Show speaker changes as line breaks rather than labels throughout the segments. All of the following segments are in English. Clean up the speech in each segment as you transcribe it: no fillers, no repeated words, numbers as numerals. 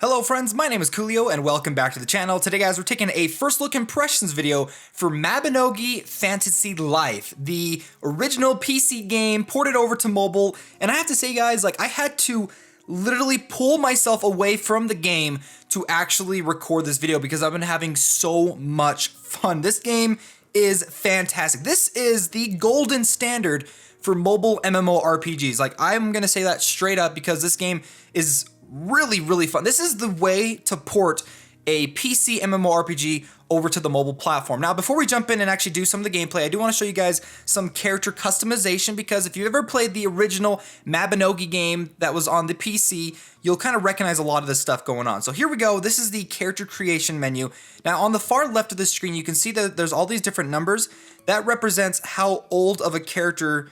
Hello friends, my name is Koolio and welcome back to the channel. Today guys, we're taking a first look impressions video for MABINOGI Fantasy Life, the original PC game ported over to mobile. And I have to say guys, I had to literally pull myself away from the game to actually record this video because I've been having so much fun. This game is fantastic. This is the golden standard for mobile MMORPGs. I'm gonna say that straight up because this game is really fun. This is the way to port a PC MMORPG over to the mobile platform. Now, before we jump in and actually do some of the gameplay, I do want to show you guys some character customization because if you've ever played the original MABINOGI game that was on the PC, you'll kind of recognize a lot of this stuff going on. So here we go. This is the character creation menu. Now, on the far left of the screen, you can see that there's all these different numbers. That represents how old of a character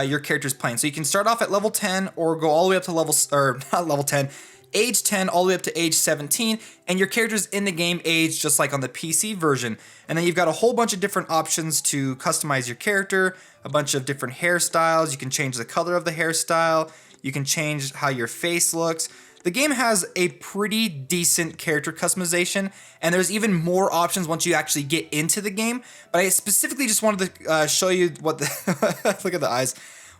your character's playing. So you can start off at level 10 or go all the way up to age 10 all the way up to age 17, and your character's in the game age just like on the PC version. And then you've got a whole bunch of different options to customize your character, a bunch of different hairstyles. You can change the color of the hairstyle. You can change how your face looks. The game has a pretty decent character customization, and there's even more options once you actually get into the game. But I specifically just wanted to show you what the look at the eyes,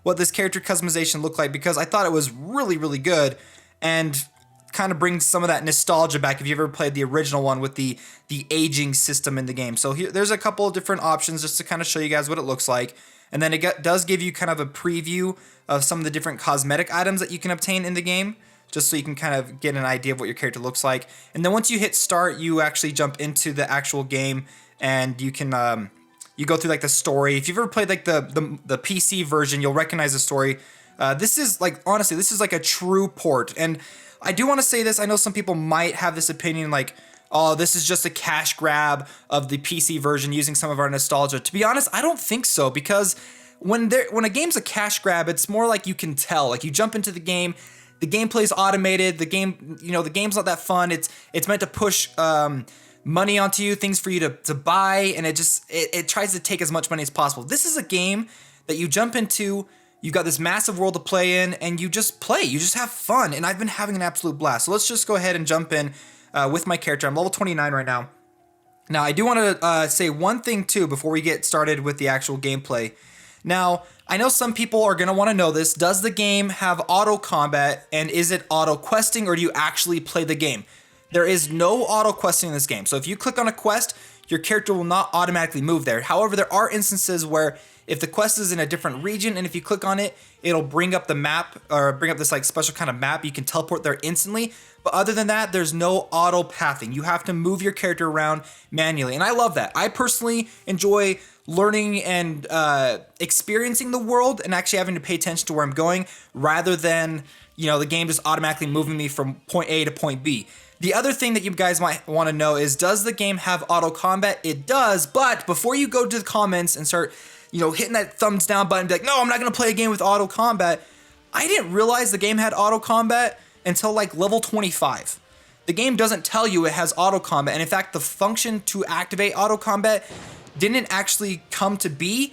what this character customization looked like because I thought it was really good and kind of brings some of that nostalgia back if you ever played the original one with the aging system in the game. So here, there's a couple of different options just to kind of show you guys what it looks like. And then it does give you kind of a preview of some of the different cosmetic items that you can obtain in the game, just so you can kind of get an idea of what your character looks like. And then once you hit start, you actually jump into the actual game and you can you go through the story. If you've ever played the PC version, you'll recognize the story. This is honestly, this is a true port. And I do want to say this, I know some people might have this opinion oh, this is just a cash grab of the PC version using some of our nostalgia. To be honest, I don't think so because when a game's a cash grab, it's more like you can tell. You jump into the gameplay's automated, the game's not that fun. It's meant to push money onto you, things for you to buy, and it tries to take as much money as possible. This is a game that you jump into. You've got this massive world to play in, and you just play. You just have fun, and I've been having an absolute blast. So let's just go ahead and jump in with my character. I'm level 29 right now. Now, I do want to say one thing, too, before we get started with the actual gameplay. Now, I know some people are going to want to know this. Does the game have auto combat, and is it auto questing, or do you actually play the game? There is no auto questing in this game. So if you click on a quest, your character will not automatically move there. However, there are instances where if the quest is in a different region and if you click on it, it'll bring up the map or bring up this special kind of map. You can teleport there instantly. But other than that, there's no auto pathing. You have to move your character around manually. And I love that. I personally enjoy learning and experiencing the world and actually having to pay attention to where I'm going rather than, the game just automatically moving me from point A to point B. The other thing that you guys might want to know is, does the game have auto combat? It does, but before you go to the comments and start, hitting that thumbs down button, be like, no, I'm not going to play a game with auto combat. I didn't realize the game had auto combat until level 25. The game doesn't tell you it has auto combat, and in fact, the function to activate auto combat didn't actually come to be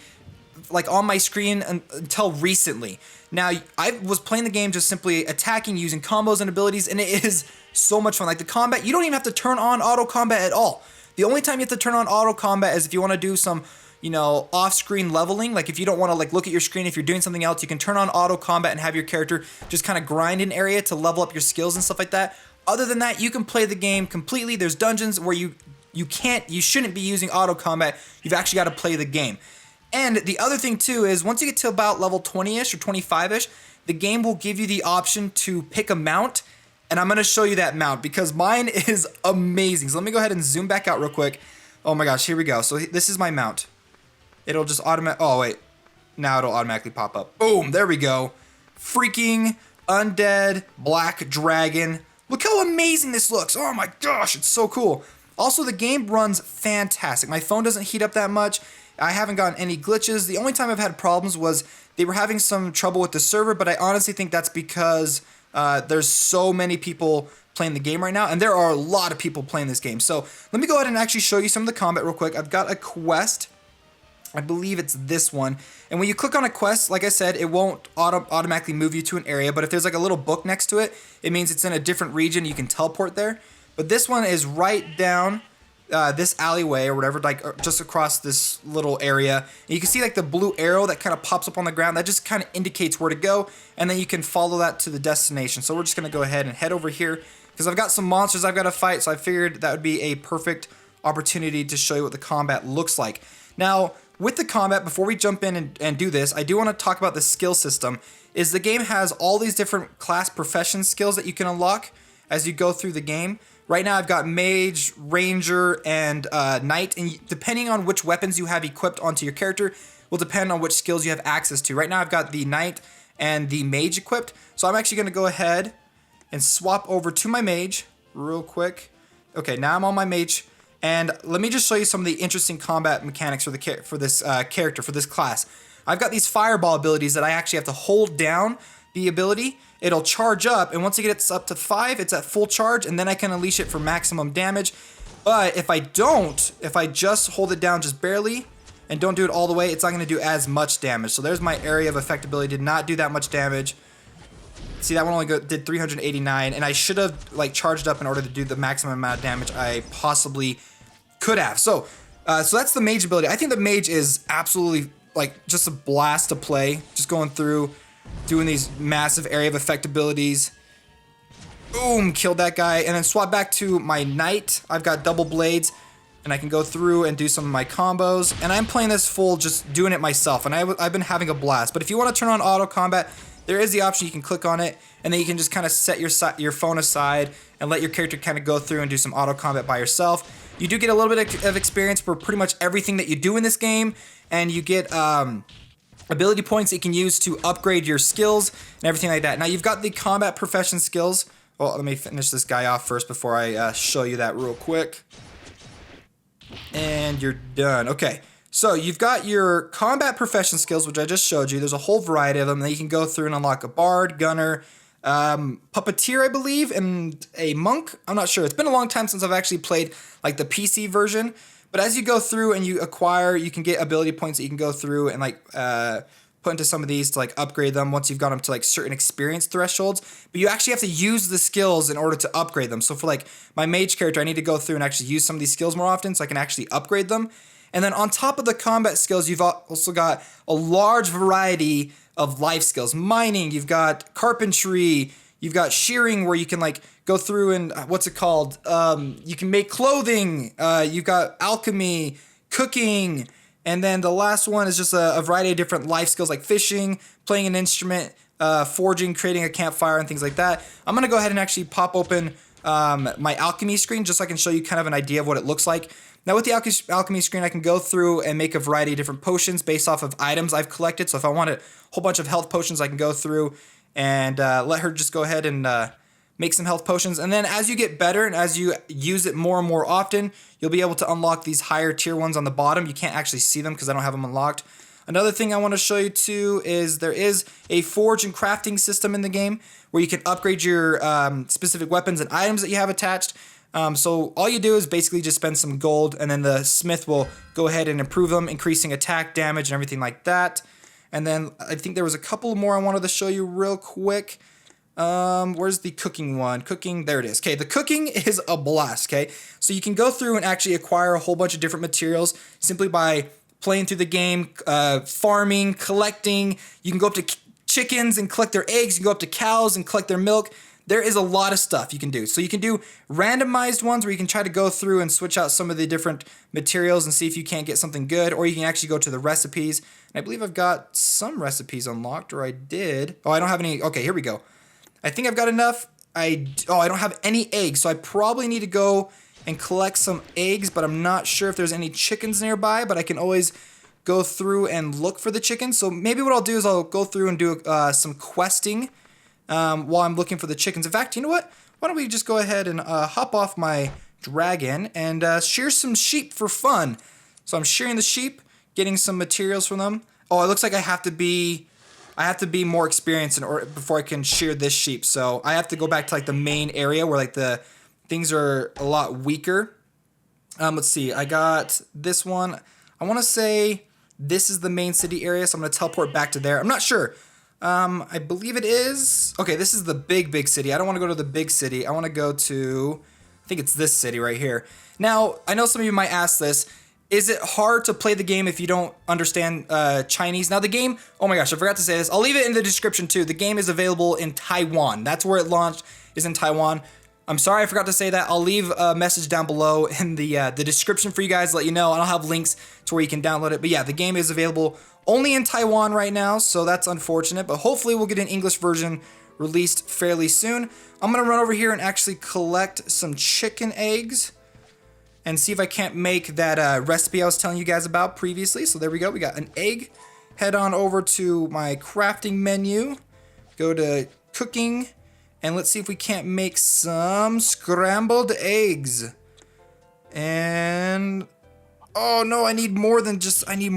on my screen until recently. Now, I was playing the game just simply attacking, using combos and abilities, and it is so much fun. The combat, you don't even have to turn on auto combat at all. The only time you have to turn on auto combat is if you want to do some, off-screen leveling. If you don't want to look at your screen, if you're doing something else, you can turn on auto combat and have your character just kind of grind an area to level up your skills and stuff like that. Other than that, you can play the game completely. There's dungeons where you shouldn't be using auto combat. You've actually got to play the game. And the other thing too is once you get to about level 20-ish or 25-ish, the game will give you the option to pick a mount. And I'm going to show you that mount because mine is amazing. So let me go ahead and zoom back out real quick. Oh my gosh, here we go. So this is my mount. It'll just oh wait, now it'll automatically pop up. Boom, there we go. Freaking undead black dragon. Look how amazing this looks. Oh my gosh, it's so cool. Also, the game runs fantastic. My phone doesn't heat up that much. I haven't gotten any glitches. The only time I've had problems was they were having some trouble with the server, but I honestly think that's because there's so many people playing the game right now, and there are a lot of people playing this game. So let me go ahead and actually show you some of the combat real quick. I've got a quest I believe it's this one. And when you click on a quest, like I said, it won't automatically move you to an area, but if there's like a little book next to it, it means it's in a different region. You can teleport there. But this one is right down this alleyway or whatever, like just across this little area. And you can see like the blue arrow that kind of pops up on the ground. That just kind of indicates where to go, and then you can follow that to the destination. So we're just gonna go ahead and head over here because I've got some monsters I've got to fight. So I figured that would be a perfect opportunity to show you what the combat looks like. Now, with the combat, before we jump in and do this, I do want to talk about the skill system. Is the game has all these different class profession skills that you can unlock as you go through the game. Right now I've got Mage, Ranger, and Knight, and depending on which weapons you have equipped onto your character will depend on which skills you have access to. Right now I've got the Knight and the Mage equipped, so I'm actually going to go ahead and swap over to my Mage real quick. Okay, now I'm on my Mage, and let me just show you some of the interesting combat mechanics for this character, for this class. I've got these fireball abilities that I actually have to hold down the ability. It'll charge up, and once it gets up to 5, it's at full charge, and then I can unleash it for maximum damage. But if I don't, if I just hold it down just barely and don't do it all the way, it's not going to do as much damage. So there's my area of effect ability. Did not do that much damage. See, that one only did 389, and I should have like charged up in order to do the maximum amount of damage I possibly could have. So that's the Mage ability. I think the Mage is absolutely like just a blast to play. Just going through, doing these massive area of effect abilities. Boom, killed that guy. And then swap back to my Knight. I've got double blades, and I can go through and do some of my combos. And I'm playing this full, just doing it myself, and I've been having a blast. But if you want to turn on auto combat, there is the option. You can click on it, and then you can just kind of set your phone aside and let your character kind of go through and do some auto combat by yourself. You do get a little bit of experience for pretty much everything that you do in this game, and you get ability points that you can use to upgrade your skills and everything like that. Now you've got the combat profession skills. Well, let me finish this guy off first before I show you that real quick. And you're done. Okay, so you've got your combat profession skills, which I just showed you. There's a whole variety of them that you can go through and unlock: a bard, gunner, puppeteer, I believe, and a monk. I'm not sure. It's been a long time since I've actually played like the PC version. But as you go through and you acquire, you can get ability points that you can go through and like put into some of these to like upgrade them once you've got them to like certain experience thresholds. But you actually have to use the skills in order to upgrade them. So for like my Mage character, I need to go through and actually use some of these skills more often so I can actually upgrade them. And then on top of the combat skills, you've also got a large variety of life skills. Mining, you've got carpentry, you've got shearing where you can like go through and what's it called? You can make clothing. You've got alchemy, cooking, and then the last one is just a variety of different life skills like fishing, playing an instrument, forging, creating a campfire, and things like that. I'm gonna go ahead and actually pop open my alchemy screen just so I can show you kind of an idea of what it looks like. Now with the alchemy screen, I can go through and make a variety of different potions based off of items I've collected. So if I want a whole bunch of health potions, I can go through and let her just go ahead and make some health potions. And then as you get better and as you use it more and more often, you'll be able to unlock these higher tier ones on the bottom. You can't actually see them because I don't have them unlocked. Another thing I want to show you too is there is a forge and crafting system in the game where you can upgrade your specific weapons and items that you have attached. So all you do is basically just spend some gold, and then the smith will go ahead and improve them, increasing attack, damage, and everything like that. And then I think there was a couple more I wanted to show you real quick. Where's the cooking one? Cooking, there it is. Okay, the cooking is a blast, okay? So you can go through and actually acquire a whole bunch of different materials simply by playing through the game, farming, collecting. You can go up to chickens and collect their eggs. You can go up to cows and collect their milk. There is a lot of stuff you can do. So you can do randomized ones where you can try to go through and switch out some of the different materials and see if you can't get something good, or you can actually go to the recipes. And I believe I've got some recipes unlocked, or I did. Oh, I don't have any. Okay, here we go. I think I've got enough. I don't have any eggs, so I probably need to go and collect some eggs, but I'm not sure if there's any chickens nearby, but I can always go through and look for the chickens. So maybe what I'll do is I'll go through and do some questing while I'm looking for the chickens. In fact, you know what? Why don't we just go ahead and hop off my dragon and shear some sheep for fun. So I'm shearing the sheep, getting some materials from them. Oh, it looks like I have to be more experienced before I can shear this sheep. So I have to go back to like the main area where like the things are a lot weaker. Let's see. I got this one. I want to say this is the main city area, so I'm going to teleport back to there. I'm not sure. I believe it is. Okay, this is the big city. I don't want to go to the big city. I want to go to, I think it's this city right here. Now, I know some of you might ask this. Is it hard to play the game if you don't understand Chinese? Now the game, oh my gosh, I forgot to say this. I'll leave it in the description too. The game is available in Taiwan. That's where it launched, is in Taiwan. I'm sorry I forgot to say that. I'll leave a message down below in the description for you guys to let you know. And I'll have links to where you can download it. But yeah, the game is available only in Taiwan right now, so that's unfortunate. But hopefully we'll get an English version released fairly soon. I'm going to run over here and actually collect some chicken eggs and see if I can't make that recipe I was telling you guys about previously. So there we go. We got an egg. Head on over to my crafting menu. Go to cooking. And let's see if we can't make some scrambled eggs. And... oh no, I need more than just... I need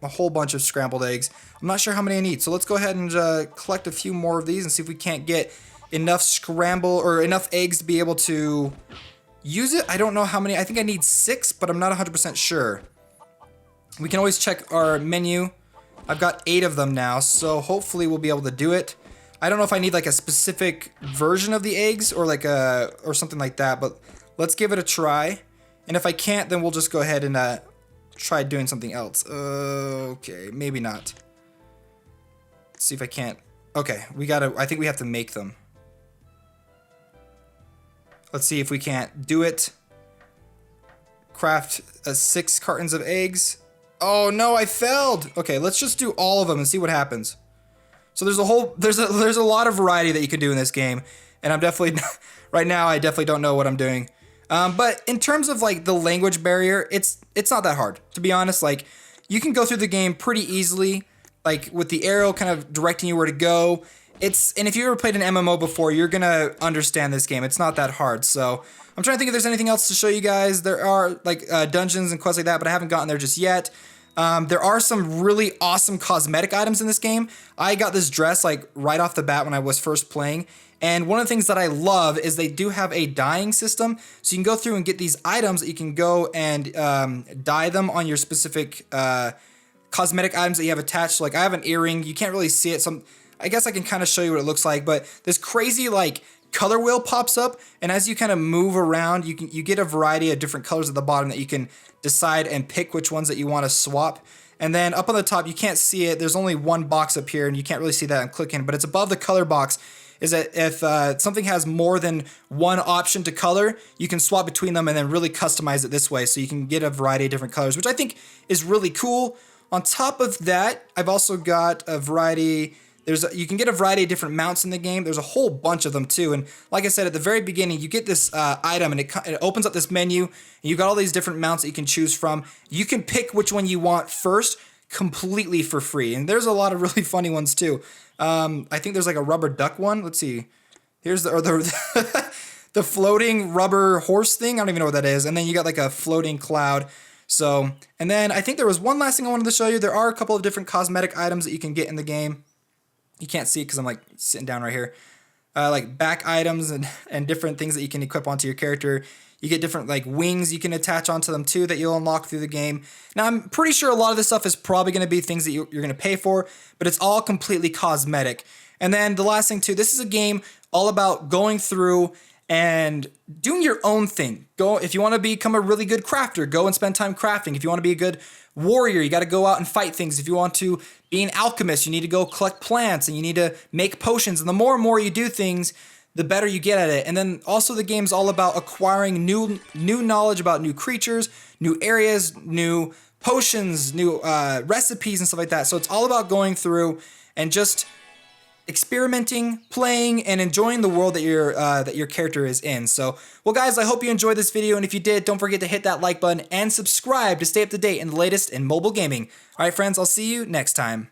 a whole bunch of scrambled eggs. I'm not sure how many I need. So let's go ahead and collect a few more of these and see if we can't get enough enough eggs to be able to... use it. I don't know how many. I think I need 6, but I'm not 100% sure. We can always check our menu. I've got 8 of them now, so hopefully we'll be able to do it. I don't know if I need like a specific version of the eggs or like or something like that, but let's give it a try. And if I can't, then we'll just go ahead and try doing something else. Okay, maybe not. Let's see if I can't. Okay, I think we have to make them. Let's see if we can't do it. Craft 6 cartons of eggs. Oh no, I failed. Okay, let's just do all of them and see what happens. So there's a lot of variety that you can do in this game, and I'm definitely right now I definitely don't know what I'm doing. But in terms of like the language barrier, it's not that hard, to be honest. Like you can go through the game pretty easily, like with the arrow kind of directing you where to go. And if you ever played an MMO before, you're gonna understand this game. It's not that hard. So I'm trying to think if there's anything else to show you guys. There are like dungeons and quests like that, but I haven't gotten there just yet. There are some really awesome cosmetic items in this game. I got this dress like right off the bat when I was first playing. And one of the things that I love is they do have a dyeing system. So you can go through and get these items that you can go and dye them on your specific cosmetic items that you have attached. Like I have an earring. You can't really see it. I guess I can kind of show you what it looks like, but this crazy like color wheel pops up, and as you kind of move around, you get a variety of different colors at the bottom that you can decide and pick which ones that you want to swap. And then up on the top, you can't see it. There's only one box up here, and you can't really see that on clicking, but it's above the color box. Is that if something has more than one option to color, you can swap between them and then really customize it this way, so you can get a variety of different colors, which I think is really cool. On top of that, I've also got a variety. You can get a variety of different mounts in the game. There's a whole bunch of them too. And like I said, at the very beginning, you get this item and it opens up this menu. And you got all these different mounts that you can choose from. You can pick which one you want first completely for free. And there's a lot of really funny ones too. I think there's like a rubber duck one. Let's see. Here's the floating rubber horse thing. I don't even know what that is. And then you got like a floating cloud. So, and then I think there was one last thing I wanted to show you. There are a couple of different cosmetic items that you can get in the game. You can't see it because I'm like sitting down right here. Like back items and different things that you can equip onto your character. You get different like wings you can attach onto them too that you'll unlock through the game. Now I'm pretty sure a lot of this stuff is probably going to be things that you're going to pay for, but it's all completely cosmetic. And then the last thing too, this is a game all about going through and doing your own thing. If you want to become a really good crafter, go and spend time crafting. If you want to be a good warrior, you got to go out and fight things. If you want to be an alchemist, you need to go collect plants and you need to make potions. And the more and more you do things, the better you get at it. And then also the game's all about acquiring new knowledge about new creatures, new areas, new potions, new recipes and stuff like that. So it's all about going through and just experimenting, playing, and enjoying the world that your character is in. So, well guys, I hope you enjoyed this video, and if you did, don't forget to hit that like button and subscribe to stay up to date in the latest in mobile gaming. Alright friends, I'll see you next time.